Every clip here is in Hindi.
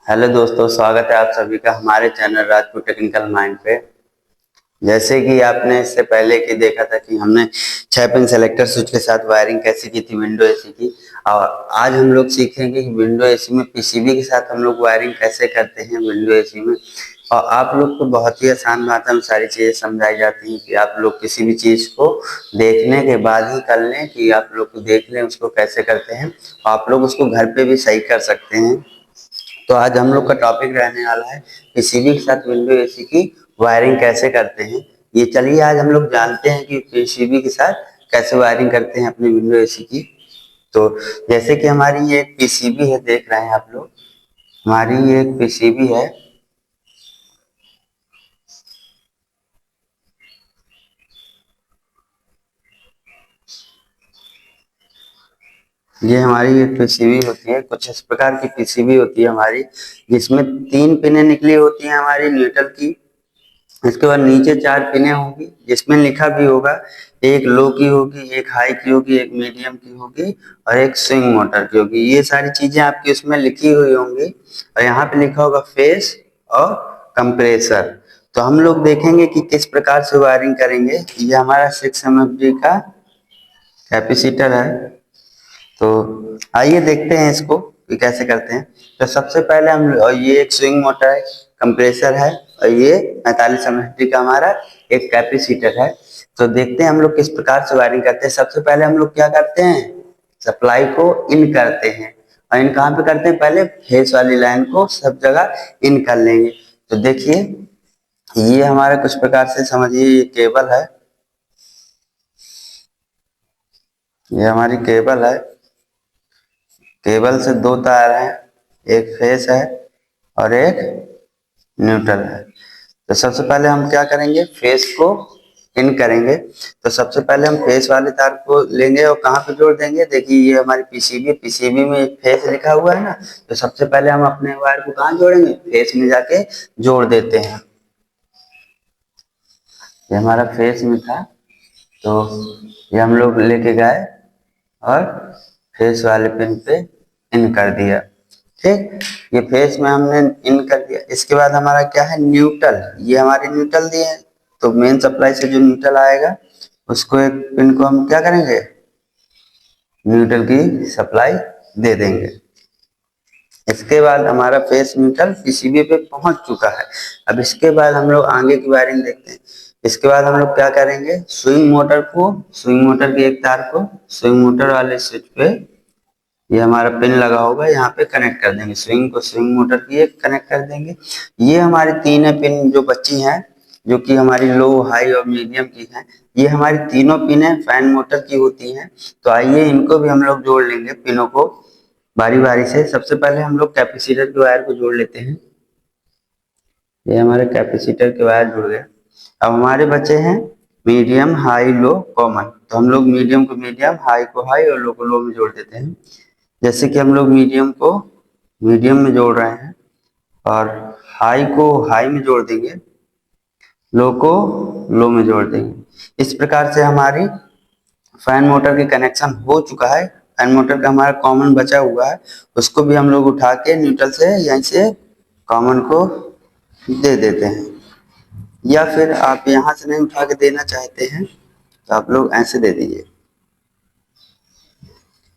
हेलो दोस्तों, स्वागत है आप सभी का हमारे चैनल राजपूत टेक्निकल माइंड पे। जैसे कि आपने इससे पहले की देखा था कि हमने 6 पिन सेलेक्टर स्विच के साथ वायरिंग कैसे की थी विंडो एसी की। और आज हम लोग सीखेंगे कि विंडो एसी में पीसीबी के साथ हम लोग वायरिंग कैसे करते हैं विंडो एसी में। और आप लोग को बहुत ही आसान भाषा में सारी चीजें समझाई जाती हैं कि आप लोग किसी भी चीज को देखने के बाद ही कर लें, कि आप लोग को देख लें उसको कैसे करते हैं, आप लोग उसको घर पे भी सही कर सकते हैं। तो आज हम लोग का टॉपिक रहने वाला है पीसीबी के साथ विंडो एसी की वायरिंग कैसे करते हैं। ये चलिए आज हम लोग जानते हैं कि पीसीबी के साथ कैसे वायरिंग करते हैं अपनी विंडो एसी की। तो जैसे कि हमारी ये एक पीसीबी है, देख रहे हैं आप लोग, हमारी ये एक पीसीबी है। ये हमारी एक पीसीबी होती है, कुछ इस प्रकार की पीसीबी होती है हमारी, जिसमें 3 पिनें निकली होती हैं हमारी न्यूट्रल की। इसके बाद नीचे 4 पिनें होंगी जिसमें लिखा भी होगा, एक लो की होगी, एक हाई की होगी, एक मीडियम की होगी और एक स्विंग मोटर की होगी। ये सारी चीजें आपकी उसमें लिखी हुई होंगी और यहाँ पे लिखा होगा फेस और कंप्रेसर। तो हम लोग देखेंगे कि किस प्रकार से वायरिंग करेंगे। ये हमारा 6 MFD का कैपेसिटर है। तो आइए देखते हैं इसको कि कैसे करते हैं। तो सबसे पहले हम, और ये एक स्विंग मोटर है, कंप्रेसर है, और ये 45 MFD का हमारा एक कैपेसिटर है। तो देखते हैं हम लोग किस प्रकार से वायरिंग करते हैं। सबसे पहले हम लोग क्या करते हैं, सप्लाई को इन करते हैं। और इन कहाँ पे करते हैं, पहले फेस वाली लाइन को सब जगह इन कर लेंगे। तो देखिए ये हमारा कुछ प्रकार से समझिए, ये केबल है, ये हमारी केबल है। केबल से 2 तार हैं, एक फेस है और एक न्यूट्रल है। तो सबसे पहले हम क्या करेंगे, फेस को इन करेंगे। तो सबसे पहले हम फेस वाले तार को लेंगे और कहाँ पे जोड़ देंगे, देखिए ये हमारी पीसीबी, पीसीबी में एक फेस लिखा हुआ है ना। तो सबसे पहले हम अपने वायर को कहाँ जोड़ेंगे, फेस में जाके जोड़ देते हैं। ये हमारा फेस में था, तो ये हम लोग लेके गए और फेस वाले पिन पे इन कर दिया। ठीक, ये फेस में हमने इन कर दिया। इसके बाद हमारा क्या है, न्यूट्रल। ये हमारे न्यूट्रल दिए हैं, तो मेन सप्लाई से जो न्यूट्रल आएगा उसको एक पिन को हम क्या करेंगे, न्यूट्रल की सप्लाई दे देंगे। इसके बाद हमारा फेस न्यूट्रल पीसीबी पे पहुंच चुका है। अब इसके बाद हम लोग आगे की वायरिंग देखते हैं। इसके बाद हम लोग क्या करेंगे, स्विंग मोटर को, स्विंग मोटर की एक तार को स्विंग मोटर वाले स्विच पे, ये हमारा पिन लगा होगा यहाँ पे कनेक्ट कर देंगे। स्विंग को स्विंग मोटर की एक कनेक्ट कर देंगे। ये हमारी 3 पिन जो बची हैं, जो कि हमारी लो, हाई और मीडियम की हैं, ये हमारी तीनों पिनें फैन मोटर की होती हैं। तो आइए इनको भी हम लोग जोड़ लेंगे, पिनों को बारी बारी से। सबसे पहले हम लोग कैपेसिटर के वायर को जोड़ लेते हैं। ये हमारे कैपेसिटर के वायर जुड़ गए। अब हमारे बचे हैं मीडियम, हाई, लो, कॉमन। तो हम लोग मीडियम को मीडियम, हाई को हाई और लो को लो में जोड़ देते हैं। जैसे कि हम लोग मीडियम को मीडियम में जोड़ रहे हैं और हाई को हाई में जोड़ देंगे, लो को लो में जोड़ देंगे। इस प्रकार से हमारी फैन मोटर के कनेक्शन हो चुका है। फैन मोटर का हमारा कॉमन बचा हुआ है, उसको भी हम लोग उठा के न्यूट्रल से यहीं से कॉमन को दे देते हैं। या फिर आप यहाँ से नहीं उठा के देना चाहते हैं तो आप लोग ऐसे दे दीजिए।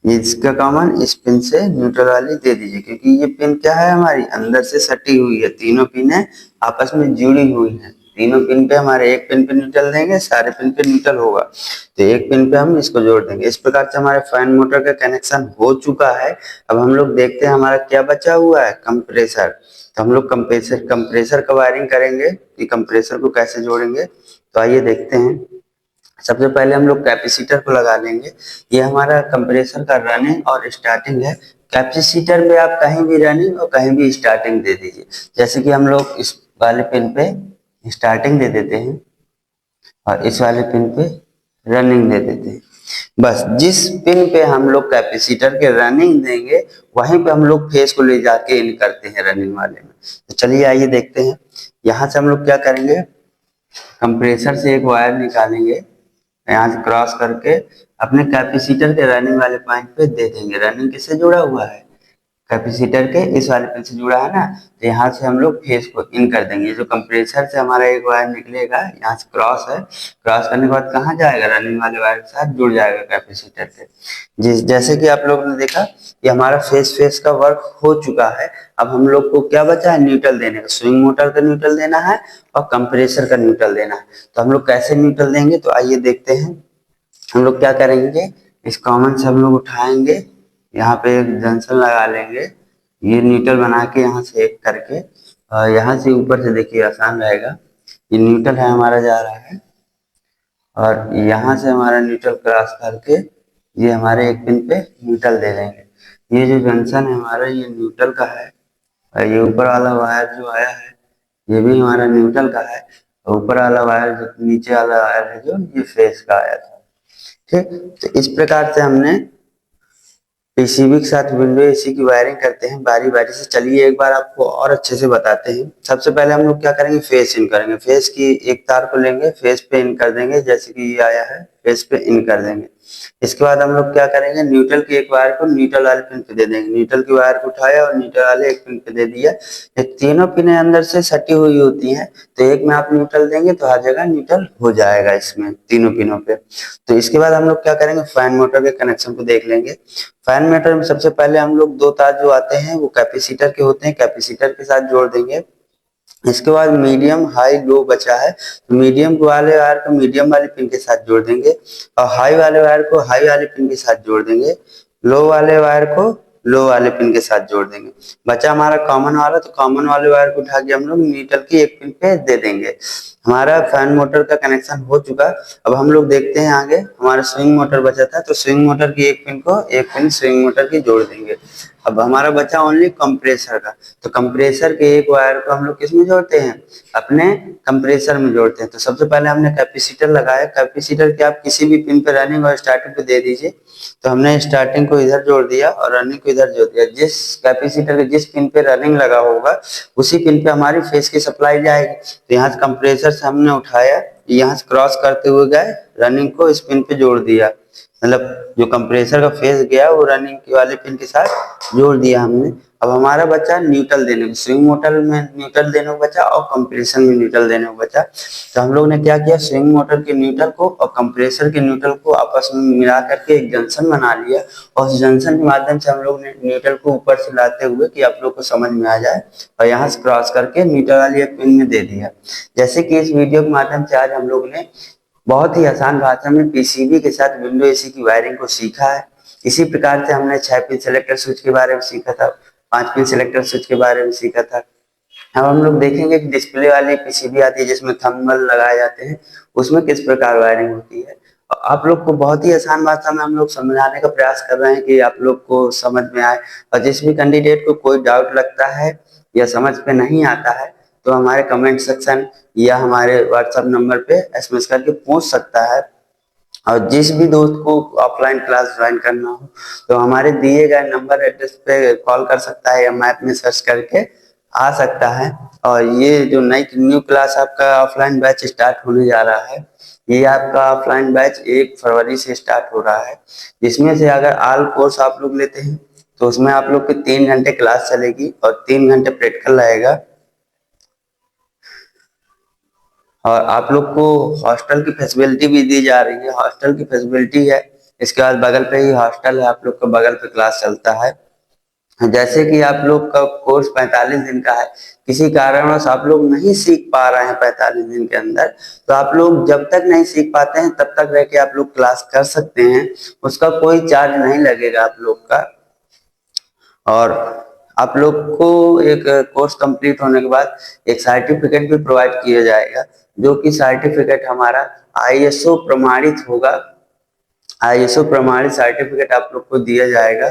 ये इसका कॉमन इस पिन से न्यूट्रल वाली दे दीजिए, क्योंकि ये पिन क्या है, हमारी अंदर से सटी हुई है। तीनों पिनें आपस में जुड़ी हुई हैं। तीनों पिन पे हमारे एक पिन पे न्यूट्रल देंगे, सारे पिन पे न्यूट्रल होगा, तो एक पिन पे हम इसको जोड़ देंगे। इस प्रकार से हमारे फैन मोटर का कनेक्शन हो चुका है। अब हम लोग देखते हैं हमारा क्या बचा हुआ है, कंप्रेसर। तो हम लोग कंप्रेसर कंप्रेसर का वायरिंग करेंगे कि कंप्रेसर को कैसे जोड़ेंगे। तो आइए देखते हैं। सबसे पहले हम लोग कैपेसिटर को लगा लेंगे। ये हमारा कंप्रेसर का रनिंग और स्टार्टिंग है। कैपेसिटर पे आप कहीं भी रनिंग और कहीं भी स्टार्टिंग दे दीजिए। जैसे कि हम लोग इस वाले पिन पे स्टार्टिंग दे देते हैं और इस वाले पिन पे रनिंग दे देते हैं। बस जिस पिन पे हम लोग कैपेसिटर के रनिंग देंगे, वहीं पे हम लोग फेस को ले जाके इन करते हैं रनिंग वाले में। तो चलिए आइए देखते हैं। यहाँ से हम लोग क्या करेंगे, कंप्रेसर से एक वायर निकालेंगे, यहाँ से क्रॉस करके अपने कैपेसिटर के रनिंग वाले पॉइंट पे दे देंगे। रनिंग किससे जुड़ा हुआ है, कैपेसिटर के इस वाले पिन से जुड़ा है ना, तो यहाँ से हम लोग फेस को इन कर देंगे। ये जो कंप्रेसर से हमारा एक वायर निकलेगा, यहाँ से क्रॉस है, क्रॉस करने के बाद कहाँ जाएगा, रनिंग वाले वायर के साथ जुड़ जाएगा कैपेसिटर के। जैसे कि आप लोगों ने देखा कि हमारा फेस का वर्क हो चुका है। अब हम लोग को क्या बचा है, न्यूट्रल देने का। स्विंग मोटर का न्यूट्रल देना है और कंप्रेसर का न्यूट्रल देना है। तो हम लोग कैसे न्यूट्रल देंगे, तो आइए देखते हैं। हम लोग क्या करेंगे, इस कॉमन से हम लोग उठाएंगे, यहाँ पे एक जंक्शन लगा लेंगे, ये न्यूट्रल बना के यहाँ से एक करके, और यहाँ से ऊपर से देखिए आसान रहेगा। ये न्यूट्रल है हमारा जा रहा है, और यहाँ से हमारा न्यूट्रल क्रॉस करके ये हमारे एक पिन पे न्यूट्रल दे देंगे। ये जो जंक्शन है हमारा, ये न्यूट्रल का है, और ये ऊपर वाला वायर जो आया है ये भी हमारा न्यूट्रल का है, और ऊपर वाला वायर जो नीचे वाला वायर है जो ये फेस का आया था। ठीक, तो इस प्रकार से हमने पीसीबी के साथ विंडो एसी की वायरिंग करते हैं बारी बारी से। चलिए एक बार आपको और अच्छे से बताते हैं। सबसे पहले हम लोग क्या करेंगे, फेस इन करेंगे। फेस की एक तार को लेंगे, फेस पे इन कर देंगे, जैसे कि ये आया है, फेस पे इन कर देंगे। इसके बाद हम लोग क्या करेंगे, न्यूट्रल की एक वायर को न्यूट्रल वाले पिन पे दे देंगे। न्यूट्रल की वायर को उठाया और न्यूट्रल वाले एक पिन पे दे दिया। ये तीनों पिने अंदर से सटी हुई होती हैं, तो एक में आप न्यूट्रल देंगे तो हर जगह न्यूट्रल हो जाएगा इसमें तीनों पिनों पे। तो इसके बाद हम लोग क्या करेंगे, फैन मोटर के कनेक्शन को देख लेंगे। फैन मोटर में सबसे पहले हम लोग दो तार जो आते हैं वो कैपेसिटर के होते हैं, कैपेसिटर के साथ जोड़ देंगे। इसके बाद मीडियम हाई लो बचा है, तो मीडियम वाले वायर को मीडियम वाले पिन के साथ जोड़ देंगे, और हाई वाले वायर को हाई वाले पिन के साथ जोड़ देंगे, लो वाले वायर को लो वाले पिन के साथ जोड़ देंगे। बचा हमारा कॉमन वाला, तो कॉमन वाले वायर को उठा के हम लोग न्यूट्रल की एक पिन पे दे देंगे। हमारा फैन मोटर का कनेक्शन हो चुका। अब हम लोग देखते हैं आगे, हमारा स्विंग मोटर बचा था, तो स्विंग मोटर की एक पिन को एक पिन स्विंग मोटर की जोड़ देंगे। अब हमारा बचा ओनली कंप्रेसर का, तो कंप्रेसर के एक वायर को हम लोग किस में जोड़ते हैं, अपने कंप्रेसर में जोड़ते हैं। तो सबसे पहले हमने कैपेसिटर लगाया, कैपेसिटर के आप किसी भी पिन पे रनिंग और स्टार्टिंग पे दे दीजिए। तो हमने स्टार्टिंग को इधर जोड़ दिया और रनिंग को इधर जोड़ दिया। जिस कैपेसिटर के जिस पिन पे रनिंग लगा होगा उसी पिन पे हमारी फेस की सप्लाई जाएगी। तो यहाँ से कंप्रेसर से हमने उठाया, यहाँ से क्रॉस करते हुए गए, रनिंग को इस पिन पे जोड़ दिया, मतलब जो कंप्रेसर का फेस गया वो रनिंग के वाले पिन के साथ जोड़ दिया हमने। अब हमारा बचा न्यूट्रल देने को, स्विंग मोटर में न्यूट्रल देने को बचा और कंप्रेसर में न्यूट्रल देने को बचा। तो हम लोग ने क्या किया, स्विंग मोटर के न्यूट्रल को और कंप्रेसर के न्यूट्रल को आपस में मिला करके एक जंक्शन बना लिया, और उस जंक्शन के माध्यम से हम लोग ने न्यूट्रल को ऊपर से लाते हुए कि आप लोग को समझ में आ जाए, और यहाँ से क्रॉस करके न्यूट्रल वाली एक पिन में दे दिया। जैसे कि इस वीडियो के माध्यम से आज हम लोग ने बहुत ही आसान भाषा में पीसीबी के साथ विंडो एसी की वायरिंग को सीखा है। इसी प्रकार से हमने 6 पिन सिलेक्टर स्विच के बारे में सीखा था, 5 पिन सिलेक्टर स्विच के बारे में सीखा था। अब हम लोग देखेंगे कि डिस्प्ले वाली पीसीबी आती है जिसमें थंबनेल लगाए जाते हैं, उसमें किस प्रकार वायरिंग होती है। आप लोग को बहुत ही आसान भाषा में हम लोग समझाने का प्रयास कर रहे हैं कि आप लोग को समझ में आए। और जिस भी कैंडिडेट को कोई डाउट लगता है या समझ पे नहीं आता है तो हमारे कमेंट सेक्शन या हमारे व्हाट्सएप नंबर पे एसएमएस करके पूछ सकता है। और जिस भी दोस्त को ऑफलाइन क्लास ज्वाइन करना हो तो हमारे दिए गए नंबर एड्रेस पे कॉल कर सकता है या मैप में सर्च करके आ सकता है। और ये जो न्यू क्लास आपका ऑफलाइन बैच स्टार्ट होने जा रहा है, ये आपका ऑफलाइन बैच 1 फरवरी से स्टार्ट हो रहा है, जिसमें से अगर ऑल कोर्स आप लोग लेते हैं तो उसमें आप लोग की 3 घंटे क्लास चलेगी और 3 घंटे प्रैक्टिकल रहेगा। और आप लोग को हॉस्टल की फैसिलिटी भी दी जा रही है, हॉस्टल की फैसिलिटी है। इसके बाद बगल पे ही हॉस्टल है, आप लोग का बगल पे क्लास चलता है। जैसे कि आप लोग का कोर्स 45 दिन का है, किसी कारणवश आप लोग नहीं सीख पा रहे हैं 45 दिन के अंदर, तो आप लोग जब तक नहीं सीख पाते हैं तब तक रह के आप लोग क्लास कर सकते हैं, उसका कोई चार्ज नहीं लगेगा आप लोग का। और आप लोग को एक कोर्स कंप्लीट होने के बाद एक सर्टिफिकेट भी प्रोवाइड किया जाएगा, जो कि सर्टिफिकेट हमारा आईएसओ प्रमाणित होगा। आईएसओ प्रमाणित सर्टिफिकेट आप लोग को दिया जाएगा।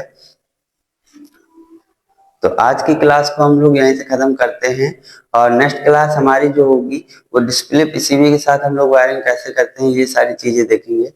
तो आज की क्लास को हम लोग यहीं से खत्म करते हैं, और नेक्स्ट क्लास हमारी जो होगी वो डिस्प्ले पीसीबी के साथ हम लोग वायरिंग कैसे करते हैं ये सारी चीजें देखेंगे।